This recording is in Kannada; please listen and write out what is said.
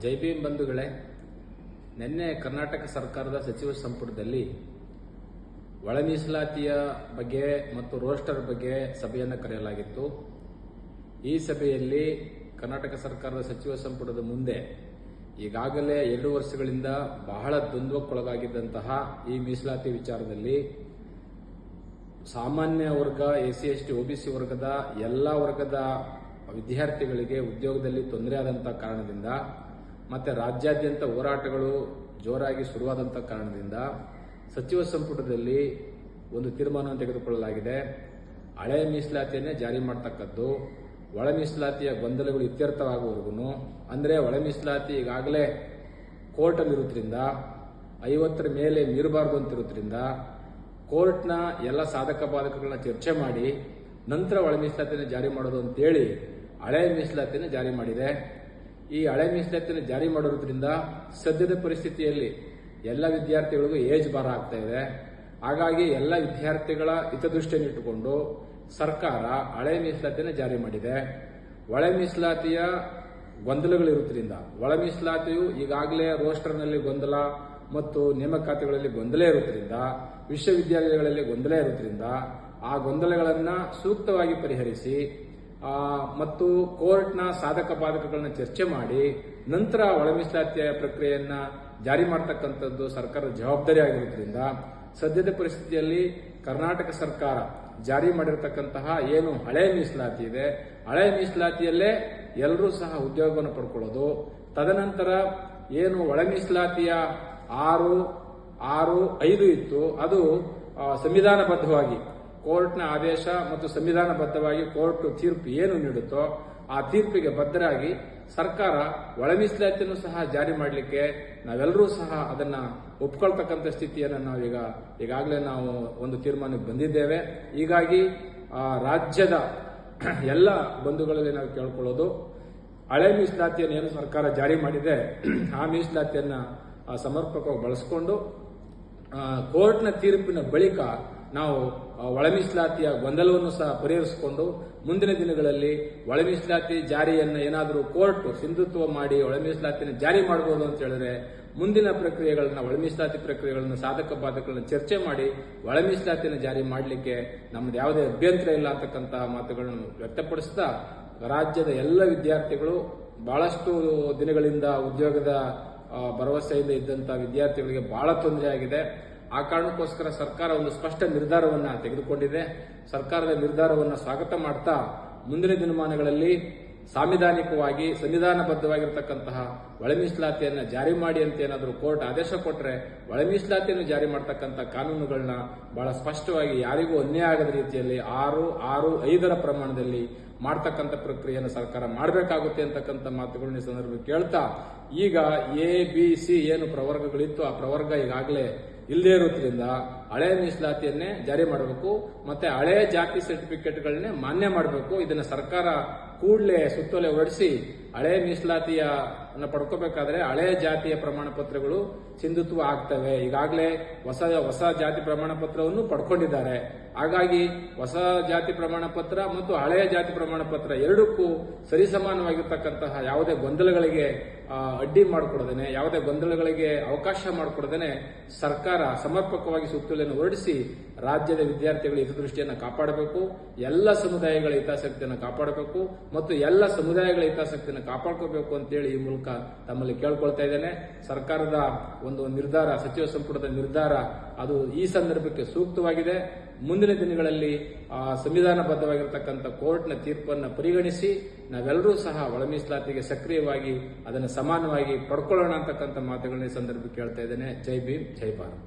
ಜೈ ಭೀಮ್ ಬಂಧುಗಳೇ, ನಿನ್ನೆ ಕರ್ನಾಟಕ ಸರ್ಕಾರದ ಸಚಿವ ಸಂಪುಟದಲ್ಲಿ ಒಳ ಮೀಸಲಾತಿಯ ಬಗ್ಗೆ ಮತ್ತು ರೋಸ್ಟರ್ ಬಗ್ಗೆ ಸಭೆಯನ್ನು ಕರೆಯಲಾಗಿತ್ತು. ಈ ಸಭೆಯಲ್ಲಿ ಕರ್ನಾಟಕ ಸರ್ಕಾರದ ಸಚಿವ ಸಂಪುಟದ ಮುಂದೆ ಈಗಾಗಲೇ 2 ವರ್ಷಗಳಿಂದ ಬಹಳ ದ್ವಂದ್ವಕ್ಕೊಳಗಾಗಿದ್ದಂತಹ ಈ ಮೀಸಲಾತಿ ವಿಚಾರದಲ್ಲಿ ಸಾಮಾನ್ಯ ವರ್ಗ, ಎಸ್ಸಿ ಎಸ್ಟಿ ಒಬಿಸಿ ವರ್ಗದ ಎಲ್ಲ ವರ್ಗದ ವಿದ್ಯಾರ್ಥಿಗಳಿಗೆ ಉದ್ಯೋಗದಲ್ಲಿ ತೊಂದರೆ ಆದಂತಹ ಕಾರಣದಿಂದ ಮತ್ತೆ ರಾಜ್ಯಾದ್ಯಂತ ಹೋರಾಟಗಳು ಜೋರಾಗಿ ಶುರುವಾದಂತಹ ಕಾರಣದಿಂದ ಸಚಿವ ಸಂಪುಟದಲ್ಲಿ ಒಂದು ತೀರ್ಮಾನವನ್ನು ತೆಗೆದುಕೊಳ್ಳಲಾಗಿದೆ. ಹಳೆ ಮೀಸಲಾತಿಯನ್ನೇ ಜಾರಿ ಮಾಡತಕ್ಕದ್ದು, ಒಳ ಮೀಸಲಾತಿಯ ಗೊಂದಲಗಳು ಇತ್ಯರ್ಥವಾಗುವವರೆಗೂ, ಅಂದರೆ ಒಳ ಮೀಸಲಾತಿ ಈಗಾಗಲೇ ಕೋರ್ಟಲ್ಲಿರುವುದರಿಂದ 50ರ ಮೇಲೆ ಮೀರಬಾರದು ಅಂತಿರುವುದರಿಂದ ಕೋರ್ಟ್ನ ಎಲ್ಲ ಸಾಧಕ ಬಾಧಕಗಳನ್ನ ಚರ್ಚೆ ಮಾಡಿ ನಂತರ ಒಳ ಮೀಸಲಾತಿಯನ್ನು ಜಾರಿ ಮಾಡೋದು ಅಂತೇಳಿ ಹಳೆ ಮೀಸಲಾತಿಯನ್ನು ಜಾರಿ ಮಾಡಿದೆ. ಈ ಹಳೆ ಮೀಸಲಾತಿಯನ್ನು ಜಾರಿ ಮಾಡಿರೋದ್ರಿಂದ ಸದ್ಯದ ಪರಿಸ್ಥಿತಿಯಲ್ಲಿ ಎಲ್ಲ ವಿದ್ಯಾರ್ಥಿಗಳಿಗೂ ಏಜ್ ಬಾರ ಆಗ್ತಾ ಇದೆ. ಹಾಗಾಗಿ ಎಲ್ಲ ವಿದ್ಯಾರ್ಥಿಗಳ ಹಿತದೃಷ್ಟಿಯನ್ನು ಇಟ್ಟುಕೊಂಡು ಸರ್ಕಾರ ಹಳೆ ಮೀಸಲಾತಿಯನ್ನು ಜಾರಿ ಮಾಡಿದೆ. ಒಳ ಮೀಸಲಾತಿಯ ಗೊಂದಲಗಳಿರುವುದರಿಂದ, ಒಳ ಮೀಸಲಾತಿಯು ಈಗಾಗಲೇ ರೋಸ್ಟರ್ನಲ್ಲಿ ಗೊಂದಲ ಮತ್ತು ನೇಮಕಾತಿಗಳಲ್ಲಿ ಗೊಂದಲ ಇರುವುದರಿಂದ, ವಿಶ್ವವಿದ್ಯಾಲಯಗಳಲ್ಲಿ ಗೊಂದಲ ಇರುವುದರಿಂದ ಆ ಗೊಂದಲಗಳನ್ನು ಸೂಕ್ತವಾಗಿ ಪರಿಹರಿಸಿ ಮತ್ತು ಕೋರ್ಟ್ನ ಸಾಧಕ ಬಾಧಕಗಳನ್ನ ಚರ್ಚೆ ಮಾಡಿ ನಂತರ ಒಳ ಮೀಸಲಾತಿಯ ಪ್ರಕ್ರಿಯೆಯನ್ನ ಜಾರಿ ಮಾಡತಕ್ಕಂಥದ್ದು ಸರ್ಕಾರದ ಜವಾಬ್ದಾರಿ ಆಗಿರುವುದರಿಂದ ಸದ್ಯದ ಪರಿಸ್ಥಿತಿಯಲ್ಲಿ ಕರ್ನಾಟಕ ಸರ್ಕಾರ ಜಾರಿ ಮಾಡಿರತಕ್ಕಂತಹ ಏನು ಹಳೆ ಮೀಸಲಾತಿ ಇದೆ, ಹಳೆ ಮೀಸಲಾತಿಯಲ್ಲೇ ಎಲ್ಲರೂ ಸಹ ಉದ್ಯೋಗವನ್ನು ಪಡ್ಕೊಳ್ಳೋದು, ತದನಂತರ ಏನು ಒಳ ಮೀಸಲಾತಿಯ 6.5 ಇತ್ತು, ಅದು ಸಂವಿಧಾನಬದ್ಧವಾಗಿ ಕೋರ್ಟ್ನ ಆದೇಶ ಮತ್ತು ಸಂವಿಧಾನಬದ್ಧವಾಗಿ ಕೋರ್ಟ್ ತೀರ್ಪು ಏನು ನೀಡುತ್ತೋ ಆ ತೀರ್ಪಿಗೆ ಬದ್ಧರಾಗಿ ಸರ್ಕಾರ ಒಳ ಮೀಸಲಾತಿಯನ್ನು ಸಹ ಜಾರಿ ಮಾಡಲಿಕ್ಕೆ ನಾವೆಲ್ಲರೂ ಸಹ ಅದನ್ನ ಒಪ್ಕೊಳ್ತಕ್ಕಂಥ ಸ್ಥಿತಿಯನ್ನು ಈಗಾಗಲೇ ನಾವು ಒಂದು ತೀರ್ಮಾನಕ್ಕೆ ಬಂದಿದ್ದೇವೆ. ಹೀಗಾಗಿ ರಾಜ್ಯದ ಎಲ್ಲ ಬಂಧುಗಳಲ್ಲಿ ನಾವು ಕೇಳ್ಕೊಳ್ಳೋದು, ಹಳೆ ಮೀಸಲಾತಿಯನ್ನು ಏನು ಸರ್ಕಾರ ಜಾರಿ ಮಾಡಿದೆ ಆ ಮೀಸಲಾತಿಯನ್ನ ಸಮರ್ಪಕವಾಗಿ ಬಳಸಿಕೊಂಡು ಕೋರ್ಟ್ನ ತೀರ್ಪಿನ ಬಳಿಕ ನಾವು ಒಳ ಮೀಸಲಾತಿಯ ಗೊಂದಲವನ್ನು ಸಹ ಪರಿಹರಿಸಿಕೊಂಡು ಮುಂದಿನ ದಿನಗಳಲ್ಲಿ ಒಳ ಮೀಸಲಾತಿ ಜಾರಿಯನ್ನು ಏನಾದರೂ ಕೋರ್ಟ್ ಸಿಂಧುತ್ವ ಮಾಡಿ ಒಳ ಮೀಸಲಾತಿಯನ್ನು ಜಾರಿ ಮಾಡಬಹುದು ಅಂತ ಹೇಳಿದ್ರೆ ಮುಂದಿನ ಪ್ರಕ್ರಿಯೆಗಳನ್ನ, ಒಳ ಮೀಸಲಾತಿ ಪ್ರಕ್ರಿಯೆಗಳನ್ನ, ಸಾಧಕ ಬಾಧಕಗಳನ್ನ ಚರ್ಚೆ ಮಾಡಿ ಒಳ ಮೀಸಲಾತಿಯನ್ನು ಜಾರಿ ಮಾಡಲಿಕ್ಕೆ ನಮ್ದು ಯಾವುದೇ ಅಭ್ಯಂತರ ಇಲ್ಲ ಅಂತಕ್ಕಂತಹ ಮಾತುಗಳನ್ನು ವ್ಯಕ್ತಪಡಿಸ್ತಾ, ರಾಜ್ಯದ ಎಲ್ಲ ವಿದ್ಯಾರ್ಥಿಗಳು ಬಹಳಷ್ಟು ದಿನಗಳಿಂದ ಉದ್ಯೋಗದ ಭರವಸೆಯಿಂದ ಇದ್ದಂತಹ ವಿದ್ಯಾರ್ಥಿಗಳಿಗೆ ಬಹಳ ತೊಂದರೆ ಆಗಿದೆ. ಆ ಕಾರಣಕ್ಕೋಸ್ಕರ ಸರ್ಕಾರ ಒಂದು ಸ್ಪಷ್ಟ ನಿರ್ಧಾರವನ್ನ ತೆಗೆದುಕೊಂಡಿದೆ. ಸರ್ಕಾರದ ನಿರ್ಧಾರವನ್ನು ಸ್ವಾಗತ ಮಾಡ್ತಾ ಮುಂದಿನ ದಿನಮಾನಗಳಲ್ಲಿ ಸಾಂವಿಧಾನಿಕವಾಗಿ ಸಂವಿಧಾನಬದ್ಧವಾಗಿರತಕ್ಕಂತಹ ಒಳ ಮೀಸಲಾತಿಯನ್ನು ಜಾರಿ ಮಾಡಿ ಅಂತ ಏನಾದರೂ ಕೋರ್ಟ್ ಆದೇಶ ಕೊಟ್ಟರೆ ಒಳ ಮೀಸಲಾತಿಯನ್ನು ಜಾರಿ ಮಾಡತಕ್ಕಂಥ ಕಾನೂನುಗಳನ್ನ ಬಹಳ ಸ್ಪಷ್ಟವಾಗಿ ಯಾರಿಗೂ ಅನ್ಯಾಯ ಆಗದ ರೀತಿಯಲ್ಲಿ 6.5ರ ಪ್ರಮಾಣದಲ್ಲಿ ಮಾಡತಕ್ಕಂಥ ಪ್ರಕ್ರಿಯೆಯನ್ನು ಸರ್ಕಾರ ಮಾಡಬೇಕಾಗುತ್ತೆ ಅಂತಕ್ಕಂಥ ಮಾತುಗಳನ್ನ ಈ ಸಂದರ್ಭದಲ್ಲಿ ಕೇಳ್ತಾ, ಈಗ ABC ಏನು ಪ್ರವರ್ಗಗಳಿತ್ತು ಆ ಪ್ರವರ್ಗ ಈಗಾಗಲೇ ಇಲ್ಲದೇ ಇರೋದ್ರಿಂದ ಹಳೆ ಮೀಸಲಾತಿಯನ್ನೇ ಜಾರಿ ಮಾಡಬೇಕು, ಮತ್ತೆ ಹಳೆ ಜಾತಿ ಸರ್ಟಿಫಿಕೇಟ್ಗಳನ್ನೇ ಮಾನ್ಯ ಮಾಡಬೇಕು. ಇದನ್ನ ಸರ್ಕಾರ ಕೂಡಲೇ ಸುತ್ತೋಲೆ ಹೊರಡಿಸಿ ಹಳೆ ಮೀಸಲಾತಿಯನ್ನು ಪಡ್ಕೋಬೇಕಾದ್ರೆ ಹಳೆ ಜಾತಿಯ ಪ್ರಮಾಣ ಪತ್ರಗಳು ಸಿಂಧುತ್ವ ಆಗ್ತವೆ. ಈಗಾಗಲೇ ಹೊಸ ಜಾತಿ ಪ್ರಮಾಣ ಪತ್ರವನ್ನು ಪಡ್ಕೊಂಡಿದ್ದಾರೆ. ಹಾಗಾಗಿ ಹೊಸ ಜಾತಿ ಪ್ರಮಾಣ ಪತ್ರ ಮತ್ತು ಹಳೆಯ ಜಾತಿ ಪ್ರಮಾಣ ಪತ್ರ ಎರಡಕ್ಕೂ ಸರಿಸಮಾನವಾಗಿರ್ತಕ್ಕಂತಹ ಯಾವುದೇ ಗೊಂದಲಗಳಿಗೆ ಅಡ್ಡಿ ಮಾಡಿಕೊಡದೇನೆ, ಯಾವುದೇ ಗೊಂದಲಗಳಿಗೆ ಅವಕಾಶ ಮಾಡಿಕೊಡದೇನೆ ಸರ್ಕಾರ ಸಮರ್ಪಕವಾಗಿ ಸುತ್ತೋಲೆಯನ್ನು ಹೊರಡಿಸಿ ರಾಜ್ಯದ ವಿದ್ಯಾರ್ಥಿಗಳ ಹಿತದೃಷ್ಟಿಯನ್ನು ಕಾಪಾಡಬೇಕು, ಎಲ್ಲ ಸಮುದಾಯಗಳ ಹಿತಾಸಕ್ತಿಯನ್ನು ಕಾಪಾಡಬೇಕು ಮತ್ತು ಎಲ್ಲ ಸಮುದಾಯಗಳ ಹಿತಾಸಕ್ತಿಯನ್ನು ಕಾಪಾಡ್ಕೋಬೇಕು ಅಂತೇಳಿ ಈ ಮೂಲಕ ತಮ್ಮಲ್ಲಿ ಕೇಳ್ಕೊಳ್ತಾ ಇದ್ದೇನೆ. ಸರ್ಕಾರದ ಒಂದು ನಿರ್ಧಾರ, ಸಚಿವ ಸಂಪುಟದ ನಿರ್ಧಾರ ಅದು ಈ ಸಂದರ್ಭಕ್ಕೆ ಸೂಕ್ತವಾಗಿದೆ. ಮುಂದಿನ ದಿನಗಳಲ್ಲಿ ಸಂವಿಧಾನಬದ್ಧವಾಗಿರತಕ್ಕಂಥ ಕೋರ್ಟ್ನ ತೀರ್ಪನ್ನು ಪರಿಗಣಿಸಿ ನಾವೆಲ್ಲರೂ ಸಹ ಒಳ ಮೀಸಲಾತಿಗೆ ಸಕ್ರಿಯವಾಗಿ ಅದನ್ನು ಸಮಾನವಾಗಿ ಪಡ್ಕೊಳ್ಳೋಣ ಅಂತಕ್ಕಂಥ ಮಾತುಗಳನ್ನ ಈ ಸಂದರ್ಭಕ್ಕೆ ಕೇಳ್ತಾ ಇದ್ದೇನೆ. ಜೈ ಭೀಮ್, ಜೈ ಭಾರತ್.